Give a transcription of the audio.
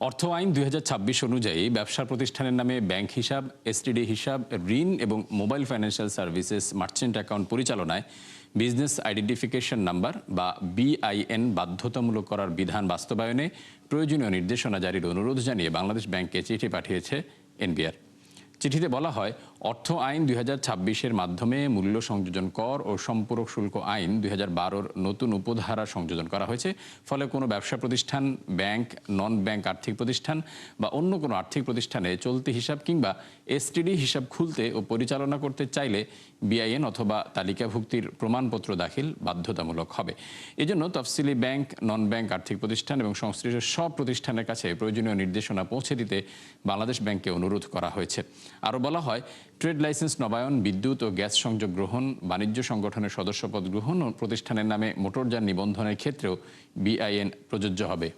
অর্থ আইন ২০২৬ অনুযায়ী ব্যবসা প্রতিষ্ঠানের নামে ব্যাংক হিসাব, এসটিডি হিসাব, ঋণ এবং mobile financial services merchant account পরিচালনায় বিজনেস আইডেন্টিফিকেশন নাম্বার বা বিআইএন বাধ্যতামূলক করার বিধান বাস্তবায়নে প্রয়োজনীয় নির্দেশনা জারির অনুরোধ জানিয়ে বাংলাদেশ ব্যাংককে চিঠি পাঠিয়েছে এনবিআর। চিঠিতে বলা হয়, অর্থ আইন ২০২৬-এর মাধ্যমে মূল্য সংযোজন কর ও সম্পূরক শুল্ক আইন ২০১২-র নতুন উপধারা সংযোজন করা হয়েছে। ফলে কোনো ব্যবসা প্রতিষ্ঠান, ব্যাংক, নন ব্যাংক আর্থিক প্রতিষ্ঠান বা অন্য কোনো আর্থিক প্রতিষ্ঠানে চলতি হিসাব কিংবা এসটিডি হিসাব খুলতে ও পরিচালনা করতে চাইলে বিআইএন অথবা তালিকাভুক্তির প্রমাণপত্র দাখিল বাধ্যতামূলক হবে। এজন্য তফসিলি ব্যাংক, নন ব্যাংক আর্থিক প্রতিষ্ঠান এবং সংশ্লিষ্ট সব প্রতিষ্ঠানের কাছে প্রয়োজনীয় নির্দেশনা পৌঁছে দিতে বাংলাদেশ ব্যাংককে অনুরোধ করা হয়েছে। আরও বলা হয়, ট্রেড লাইসেন্স নবায়ন, বিদ্যুৎ ও গ্যাস সংযোগ গ্রহণ, বাণিজ্য সংগঠনের সদস্যপদ গ্রহণ ও প্রতিষ্ঠানের নামে মোটরযান নিবন্ধনের ক্ষেত্রেও বিআইএন প্রযোজ্য হবে।